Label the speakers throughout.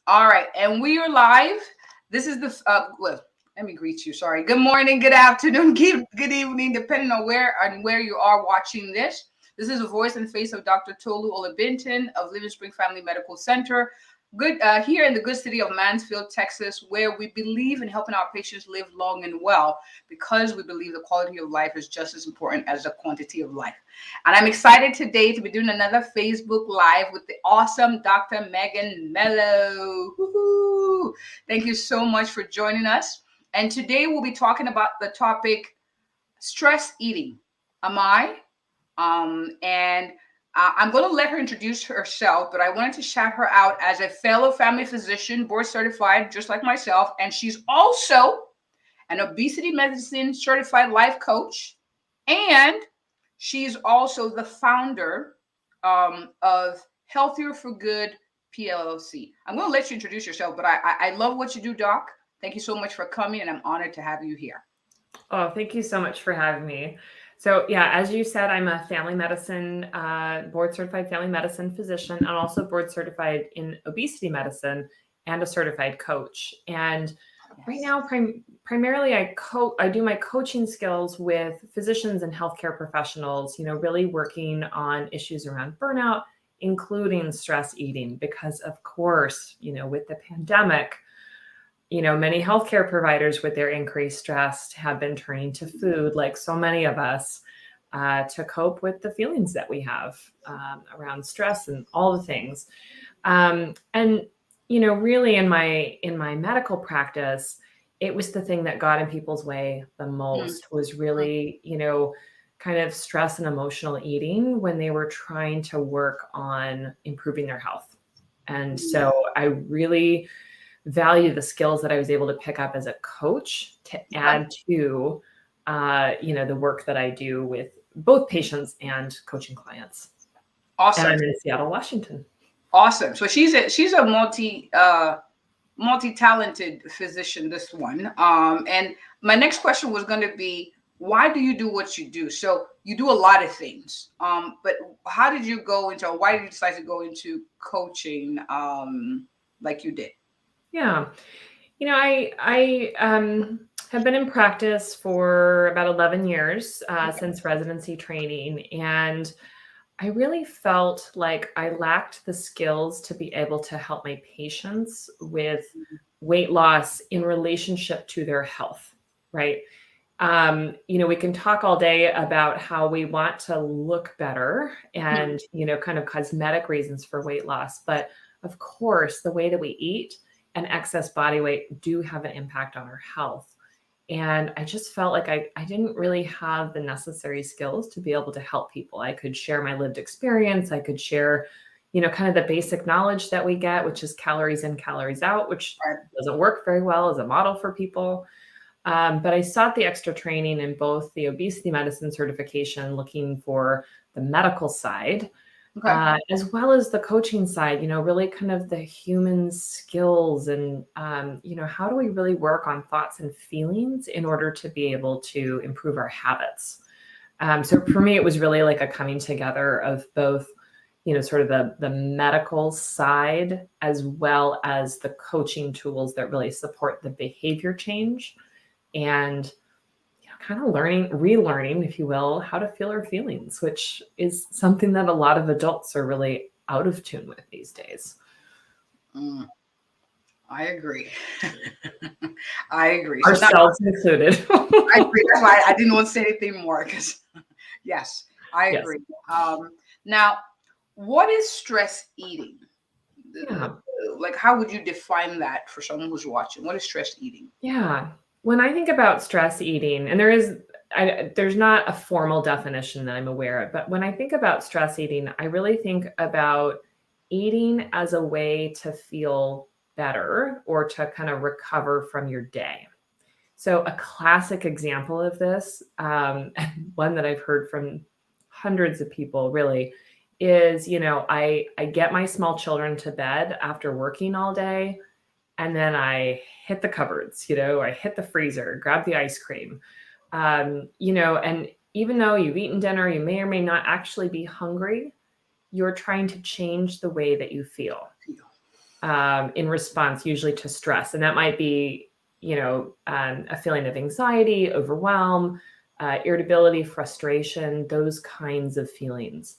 Speaker 1: All right, and we are live. This is the well. Let me greet you. Sorry. Good morning, good afternoon, good evening, depending on where you are watching this. This is the voice and face of Dr. Tolu Olabintan of Livingspring Family Medical Center. Good here in the good city of Mansfield, Texas, where we believe in helping our patients live long and well because we believe the quality of life is just as important as the quantity of life. And I'm excited today to be doing another Facebook Live with the awesome Dr. Megan Melo. Woo-hoo. Thank you so much for joining us. And today we'll be talking about the topic stress eating. Am I? And I'm going to let her introduce herself, but I wanted to shout her out as a fellow family physician, board certified, just like myself. And she's also an obesity medicine certified life coach. And she's also the founder of Healthier for Good PLLC. I'm going to let you introduce yourself, but I love what you do, Doc. Thank you so much for coming, and I'm honored to have you here.
Speaker 2: Oh, thank you so much for having me. So yeah, as you said, I'm a family medicine, board certified family medicine physician, and also board certified in obesity medicine and a certified coach. And right now, primarily I do my coaching skills with physicians and healthcare professionals, really working on issues around burnout, including stress eating, because of course, with the pandemic, many healthcare providers with their increased stress have been turning to food, like so many of us, to cope with the feelings that we have around stress and all the things. And really in my medical practice, it was the thing that got in people's way the most was really, kind of stress and emotional eating when they were trying to work on improving their health. And so I really value the skills that I was able to pick up as a coach to add to, the work that I do with both patients and coaching clients.
Speaker 1: Awesome.
Speaker 2: And I'm in Seattle, Washington.
Speaker 1: Awesome. So she's a multi-talented physician, this one. And my next question was going to be, why do you do what you do? So you do a lot of things. But why did you decide to go into coaching like you did?
Speaker 2: Yeah. I have been in practice for about 11 years since residency training. And I really felt like I lacked the skills to be able to help my patients with weight loss in relationship to their health, right? We can talk all day about how we want to look better and, kind of cosmetic reasons for weight loss. But of course, the way that we eat and excess body weight do have an impact on our health. And I just felt like I didn't really have the necessary skills to be able to help people. I could share my lived experience. I could share, kind of the basic knowledge that we get, which is calories in, calories out, which doesn't work very well as a model for people. But I sought the extra training in both the obesity medicine certification, looking for the medical side, as well as the coaching side, really kind of the human skills and, how do we really work on thoughts and feelings in order to be able to improve our habits? So for me, it was really like a coming together of both, sort of the medical side, as well as the coaching tools that really support the behavior change and kind of relearning, if you will, how to feel our feelings, which is something that a lot of adults are really out of tune with these days.
Speaker 1: I agree. I agree.
Speaker 2: Ourselves included.
Speaker 1: I agree. That's why I didn't want to say anything more because, yes, I agree. Yes. Now, what is stress eating? Yeah. Like, how would you define that for someone who's watching? What is stress eating?
Speaker 2: Yeah. When I think about stress eating, and there's not a formal definition that I'm aware of, but when I think about stress eating, I really think about eating as a way to feel better or to kind of recover from your day. So a classic example of this, and one that I've heard from hundreds of people really, is, I get my small children to bed after working all day, and then I hit the cupboards, I hit the freezer, grab the ice cream, and even though you've eaten dinner, you may or may not actually be hungry, you're trying to change the way that you feel. in response usually to stress. And that might be, a feeling of anxiety, overwhelm, irritability, frustration, those kinds of feelings.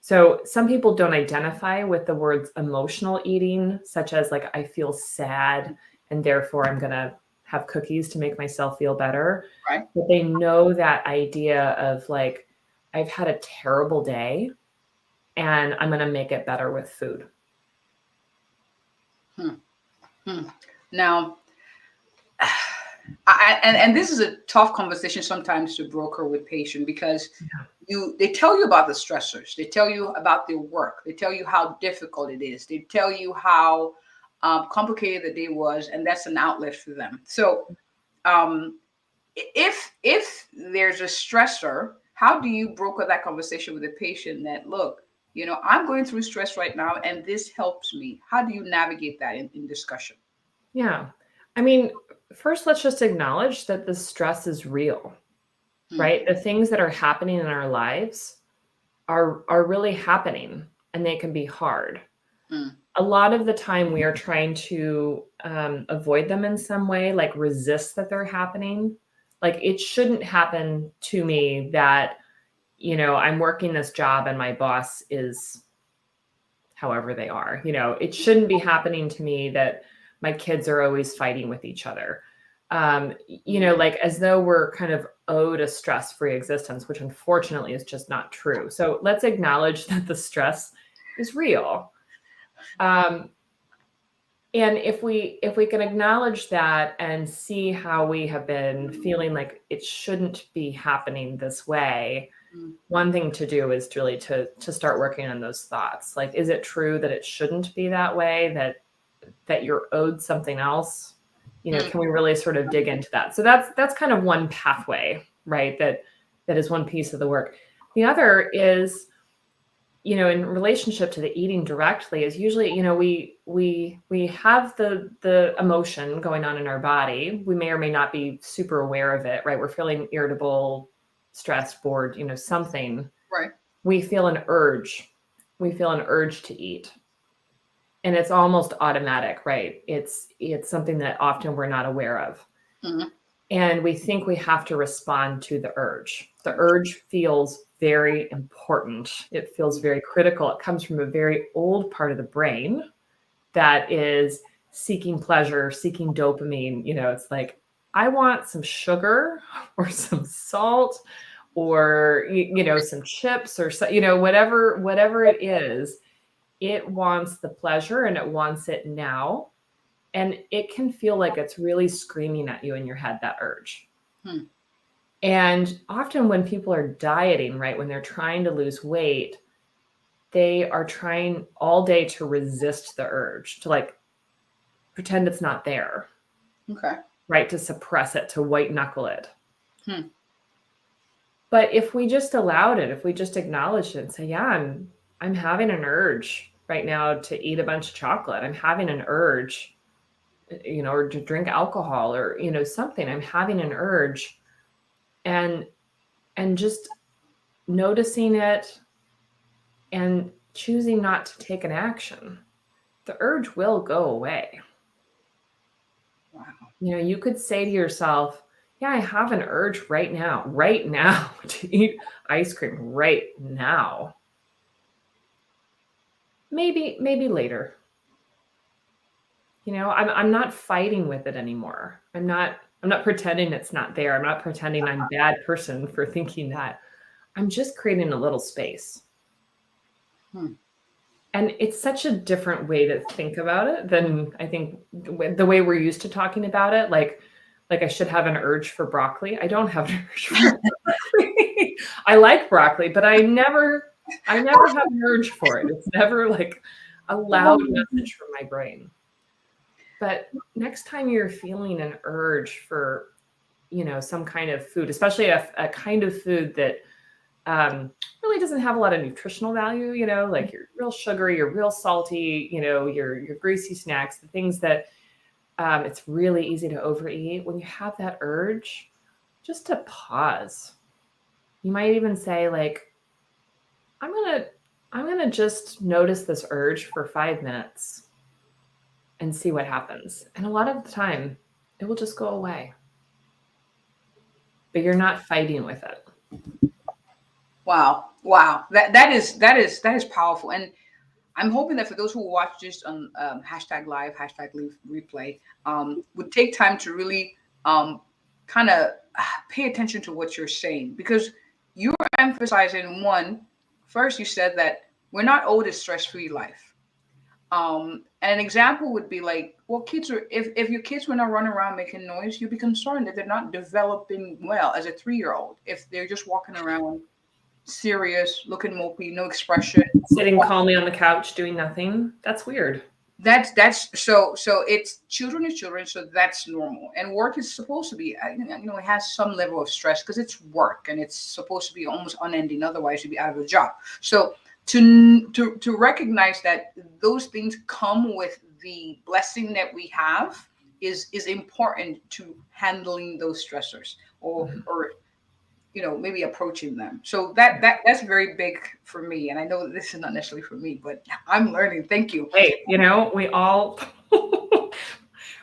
Speaker 2: So some people don't identify with the words emotional eating, such as like, I feel sad and therefore I'm going to have cookies to make myself feel better.
Speaker 1: Right.
Speaker 2: But they know that idea of like, I've had a terrible day and I'm going to make it better with food.
Speaker 1: Now, and this is a tough conversation sometimes to broker with patient, because they tell you about the stressors, they tell you about their work, they tell you how difficult it is, they tell you how complicated the day was, and that's an outlet for them. So if there's a stressor, how do you broker that conversation with the patient that, look, I'm going through stress right now and this helps me? How do you navigate that in discussion?
Speaker 2: Yeah. I mean, first, let's just acknowledge that the stress is real, right? The things that are happening in our lives are really happening, and they can be hard. A lot of the time we are trying to avoid them in some way, like resist that they're happening. Like, it shouldn't happen to me that, I'm working this job and my boss is however they are. It shouldn't be happening to me that my kids are always fighting with each other. Like as though we're kind of owed a stress-free existence, which unfortunately is just not true. So let's acknowledge that the stress is real. And if we can acknowledge that and see how we have been feeling like it shouldn't be happening this way, one thing to do is really to start working on those thoughts. Like, is it true that it shouldn't be that way, that you're owed something else? Can we really sort of dig into that? So that's kind of one pathway, right? That is one piece of the work. The other is, in relationship to the eating directly, is usually, we have the emotion going on in our body. We may or may not be super aware of it, right? We're feeling irritable, stressed, bored, something.
Speaker 1: Right.
Speaker 2: We feel an urge. We feel an urge to eat. And it's almost automatic, right? It's something that often we're not aware of. And we think we have to respond to the urge. The urge feels very important. It feels very critical. It comes from a very old part of the brain that is seeking pleasure, seeking dopamine. It's like, I want some sugar or some salt or, some chips or, whatever it is. It wants the pleasure and it wants it now. And it can feel like it's really screaming at you in your head, that urge. And often when people are dieting, right, when they're trying to lose weight, they are trying all day to resist the urge, to like pretend it's not there.
Speaker 1: Okay.
Speaker 2: Right, to suppress it, to white knuckle it. But if we just allowed it, if we just acknowledged it and say, yeah, I'm having an urge right now to eat a bunch of chocolate. I'm having an urge, or to drink alcohol or, something. I'm having an urge, and just noticing it and choosing not to take an action, the urge will go away.
Speaker 1: Wow.
Speaker 2: You could say to yourself, yeah, I have an urge right now to eat ice cream right now. Maybe later. I'm not fighting with it anymore. I'm not pretending it's not there. I'm not pretending I'm a bad person for thinking that. I'm just creating a little space. And it's such a different way to think about it than I think the way we're used to talking about it. Like I should have an urge for broccoli. I don't have an urge for broccoli. I like broccoli, but I never have an urge for it. It's never like a loud message from my brain. But next time you're feeling an urge for, some kind of food, especially a kind of food that really doesn't have a lot of nutritional value, like your real sugary, your real salty, your greasy snacks, the things that it's really easy to overeat. When you have that urge, just to pause. You might even say, like, I'm going to I'm going to just notice this urge for 5 minutes and see what happens. And a lot of the time, it will just go away. But you're not fighting with it.
Speaker 1: Wow. That is powerful. And I'm hoping that for those who watch this on hashtag live, hashtag replay, would take time to really kind of pay attention to what you're saying, because you're emphasizing first you said that we're not owed a stress-free life. And an example would be like, well, if your kids were not running around making noise, you'd be concerned that they're not developing well as a 3-year-old. If they're just walking around serious, looking mopey, no expression,
Speaker 2: sitting calmly on the couch doing nothing, that's weird.
Speaker 1: That's so it's children is children, so that's normal. And work is supposed to be, it has some level of stress because it's work and it's supposed to be almost unending. Otherwise, you'd be out of a job. So to recognize that those things come with the blessing that we have is important to handling those stressors or maybe approaching them. So that's very big for me. And I know that this is not necessarily for me, but I'm learning. Thank you.
Speaker 2: Hey, we all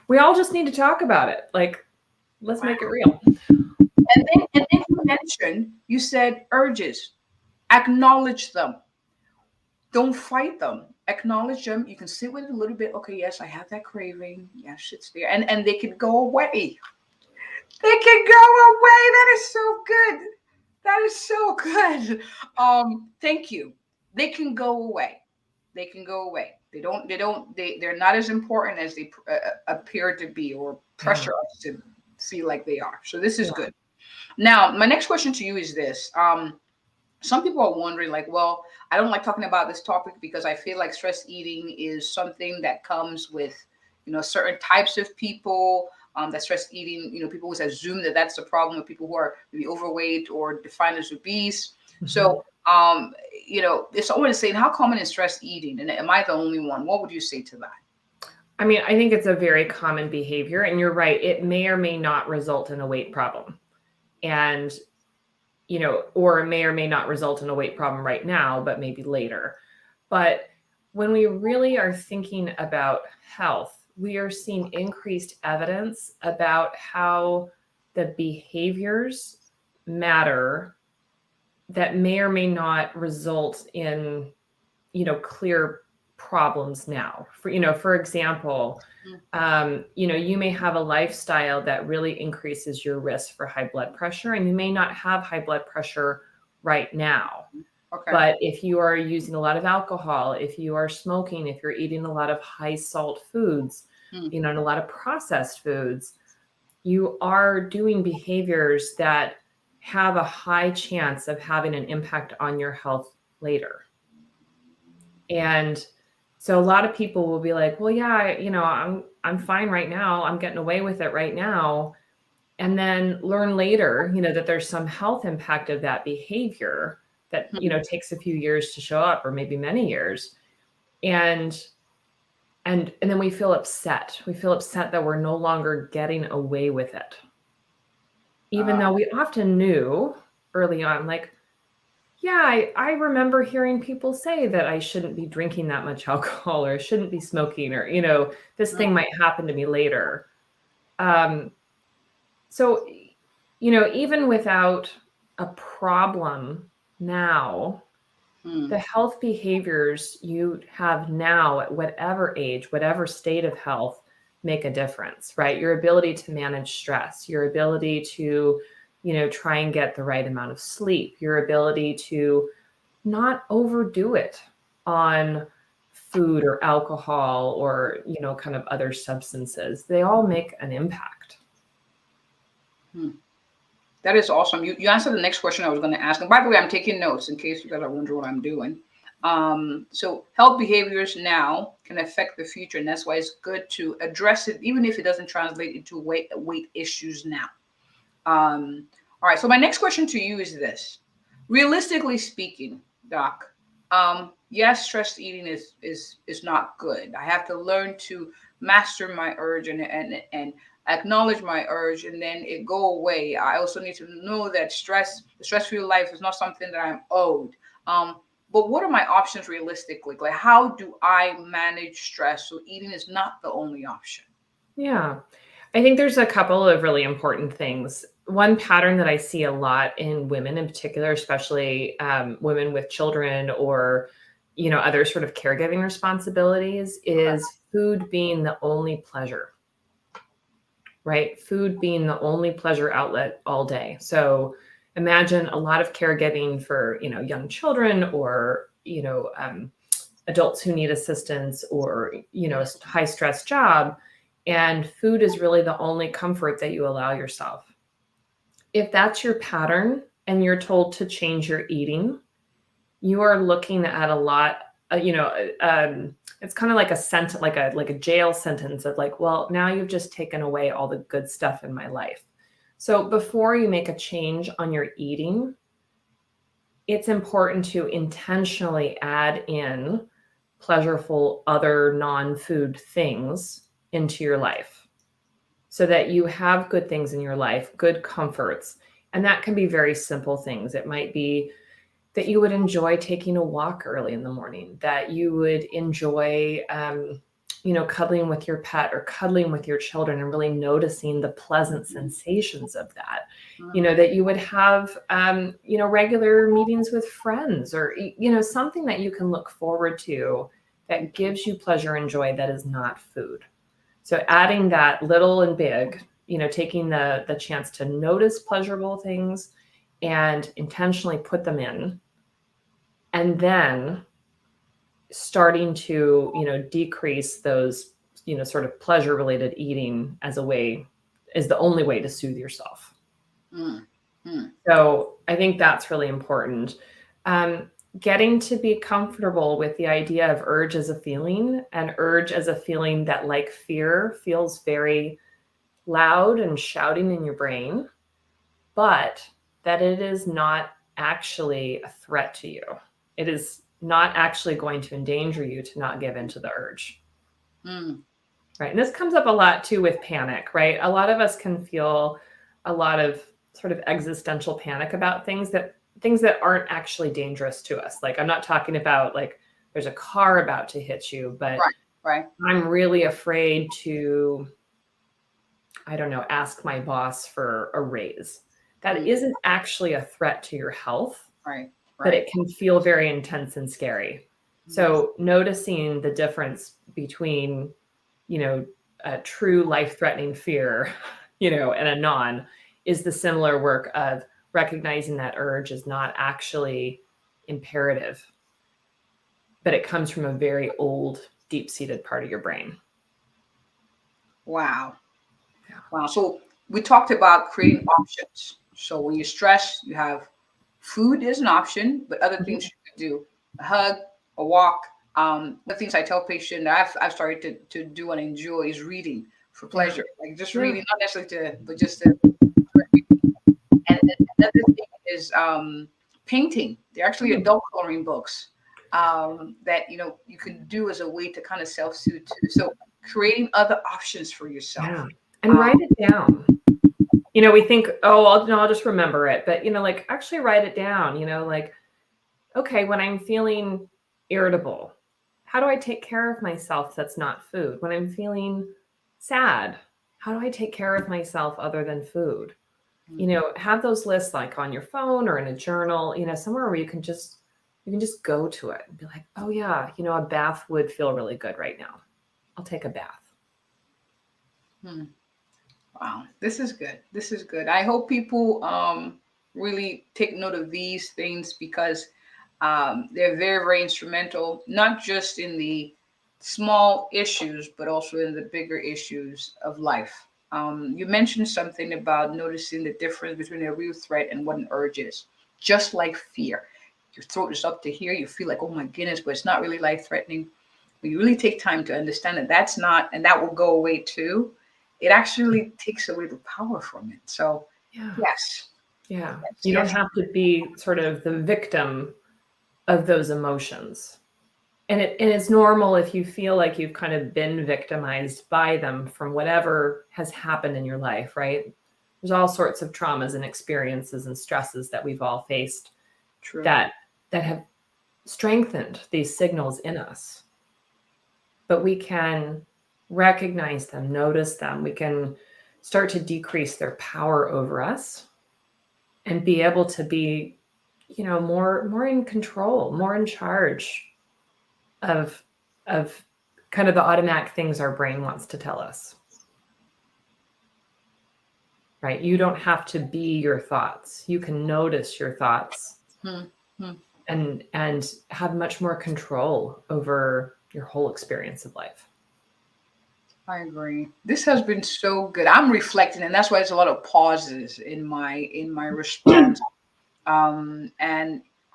Speaker 2: just need to talk about it. Like, let's make it real.
Speaker 1: And then you mentioned, you said urges, acknowledge them. Don't fight them. Acknowledge them. You can sit with it a little bit. Okay, yes, I have that craving. Yes, it's there. And they can go away. They can go away. That is so good. That is so good. Thank you. They can go away. They can go away. They're not as important as they appear to be or pressure us to feel like they are. So this is good. Now, my next question to you is this. Some people are wondering, like, well, I don't like talking about this topic because I feel like stress eating is something that comes with, certain types of people. That stress eating, people always assume that that's the problem with people who are maybe overweight or defined as obese. Mm-hmm. So, if someone is saying, how common is stress eating? And am I the only one? What would you say to that?
Speaker 2: I mean, I think it's a very common behavior. And you're right. It may or may not result in a weight problem. And, or it may or may not result in a weight problem right now, but maybe later. But when we really are thinking about health, we are seeing increased evidence about how the behaviors matter that may or may not result in, clear problems now. For example, you may have a lifestyle that really increases your risk for high blood pressure, and you may not have high blood pressure right now. Okay. But if you are using a lot of alcohol, if you are smoking, if you're eating a lot of high salt foods, and a lot of processed foods, you are doing behaviors that have a high chance of having an impact on your health later. And so a lot of people will be like, well, yeah, I'm fine right now. I'm getting away with it right now. And then learn later, that there's some health impact of that behavior that, takes a few years to show up, or maybe many years. And then we feel upset. We feel upset that we're no longer getting away with it. Even though we often knew early on, like, yeah, I remember hearing people say that I shouldn't be drinking that much alcohol, or I shouldn't be smoking, or, this thing might happen to me later. So, even without a problem now, the health behaviors you have now at whatever age, whatever state of health, make a difference, right? Your ability to manage stress, your ability to, try and get the right amount of sleep, your ability to not overdo it on food or alcohol or, kind of other substances. They all make an impact.
Speaker 1: That is awesome. You answered the next question I was going to ask. And by the way, I'm taking notes in case you guys are wondering what I'm doing. So health behaviors now can affect the future. And that's why it's good to address it, even if it doesn't translate into weight issues now. All right. So my next question to you is this. Realistically speaking, Doc, yes, stress eating is not good. I have to learn to master my urge and acknowledge my urge, and then it go away. I also need to know that the stress-free life is not something that I'm owed. but what are my options realistically? Like, how do I manage stress so eating is not the only option?
Speaker 2: Yeah. I think there's a couple of really important things. One pattern that I see a lot in women in particular, especially women with children or, other sort of caregiving responsibilities, is food being the only pleasure, right? Food being the only pleasure outlet all day. So imagine a lot of caregiving for, young children or, adults who need assistance or, a high stress job. And food is really the only comfort that you allow yourself. If that's your pattern and you're told to change your eating, you are looking at a lot, it's kind of like a sentence, like a jail sentence of like, well, now you've just taken away all the good stuff in my life. So before you make a change on your eating, it's important to intentionally add in pleasurable other non-food things into your life so that you have good things in your life, good comforts. And that can be very simple things. It might be that you would enjoy taking a walk early in the morning, that you would enjoy, cuddling with your pet or cuddling with your children and really noticing the pleasant sensations of that. That you would have, regular meetings with friends or, something that you can look forward to that gives you pleasure and joy that is not food. So adding that little and big, taking the chance to notice pleasurable things and intentionally put them in, and then starting to, decrease those, sort of pleasure related eating is the only way to soothe yourself. So I think that's really important. Getting to be comfortable with the idea of urge as a feeling, and urge as a feeling that, like fear, feels very loud and shouting in your brain, but that it is not actually a threat to you. It is not actually going to endanger you to not give into the urge. Right. And this comes up a lot too with panic, right? A lot of us can feel a lot of sort of existential panic about things that aren't actually dangerous to us. Like, I'm not talking about like there's a car about to hit you, but
Speaker 1: right.
Speaker 2: I'm really afraid to, I don't know, ask my boss for a raise. That isn't actually a threat to your health, but it can feel very intense and scary. So noticing the difference between, a true life-threatening fear, and a non, is the similar work of recognizing that urge is not actually imperative, but it comes from a very old, deep-seated part of your brain.
Speaker 1: Wow. So we talked about creating options. So when you're stressed, you have food is an option, but other things you could do: a hug, a walk. The things I tell patients that I've started to do and enjoy is reading for pleasure, like just reading, not necessarily but just to. And another thing is painting. They're actually adult coloring books that you can do as a way to kind of self-soothe too. So creating other options for yourself.
Speaker 2: And write it down. We think, oh, I'll just remember it. But, like actually write it down, like, okay, when I'm feeling irritable, how do I take care of myself that's not food? When I'm feeling sad, how do I take care of myself other than food? Have those lists like on your phone or in a journal, somewhere where you can just go to it and be like, oh yeah, a bath would feel really good right now. I'll take a bath.
Speaker 1: Wow, this is good. This is good. I hope people really take note of these things because they're very, very instrumental, not just in the small issues, but also in the bigger issues of life. You mentioned something about noticing the difference between a real threat and what an urge is. Just like fear, your throat is up to here, you feel like, oh my goodness, but it's not really life-threatening. When you really take time to understand that that's not, and that will go away too, it actually takes away the power from it. So, yes.
Speaker 2: Yeah. You don't have to be sort of the victim of those emotions. And it's normal if you feel like you've kind of been victimized by them from whatever has happened in your life, right? There's all sorts of traumas and experiences and stresses that we've all faced that have strengthened these signals in us, but we can recognize them, notice them. We can start to decrease their power over us and be able to be, more in control, more in charge of kind of the automatic things our brain wants to tell us. Right? You don't have to be your thoughts. You can notice your thoughts and have much more control over your whole experience of life.
Speaker 1: I agree. This has been so good. I'm reflecting, and that's why there's a lot of pauses in my response. And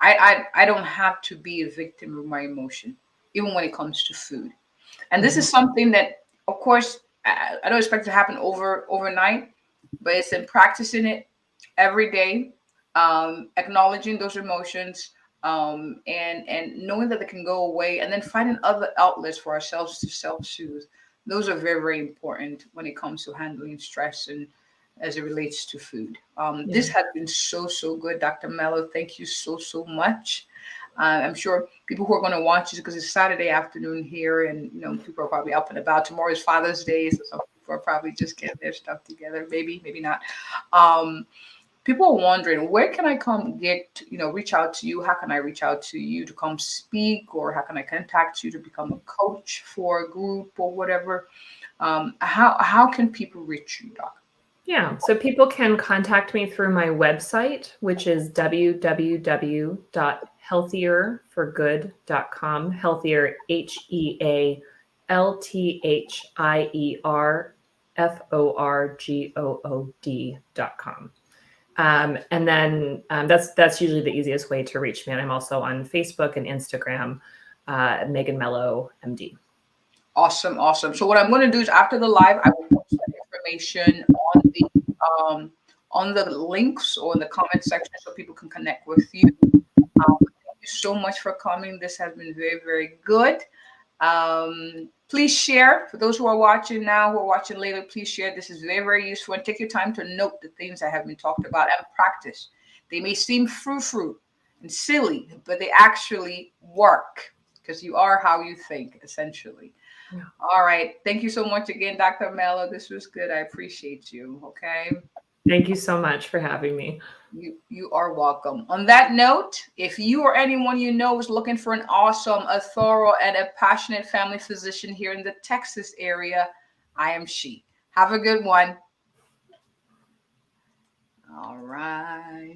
Speaker 1: I don't have to be a victim of my emotion, even when it comes to food. And this is something that, of course, I don't expect to happen overnight, but it's in practicing it every day, acknowledging those emotions, and knowing that they can go away, and then finding other outlets for ourselves to self-soothe. Those are very, very important when it comes to handling stress and as it relates to food. This has been so, so good, Dr. Melo. Thank you so, so much. I'm sure people who are going to watch this, because it's Saturday afternoon here, and people are probably up and about. Tomorrow is Father's Day, so some people are probably just getting their stuff together. Maybe not. People are wondering, where can I come reach out to you? How can I reach out to you to come speak, or how can I contact you to become a coach for a group or whatever? How can people reach you, Doc?
Speaker 2: Yeah, so people can contact me through my website, which is www.healthierforgood.com. Healthier, HEALTHIERFORGOOD.com. And then that's usually the easiest way to reach me. And I'm also on Facebook and Instagram, Megan Melo, MD.
Speaker 1: Awesome. So what I'm going to do is, after the live, I will post that information on the links or in the comment section, so people can connect with you. Thank you so much for coming. This has been very, very good. Please share. For those who are watching now, who are watching later, please share. This is very, very useful. And take your time to note the things that have been talked about and practice. They may seem frou-frou and silly, but they actually work, because you are how you think, essentially. Yeah. All right. Thank you so much again, Dr. Melo. This was good. I appreciate you. Okay.
Speaker 2: Thank you so much for having me.
Speaker 1: You are welcome. On that note, if you or anyone you know is looking for an awesome, a thorough, and a passionate family physician here in the Texas area, I am she. Have a good one. All right.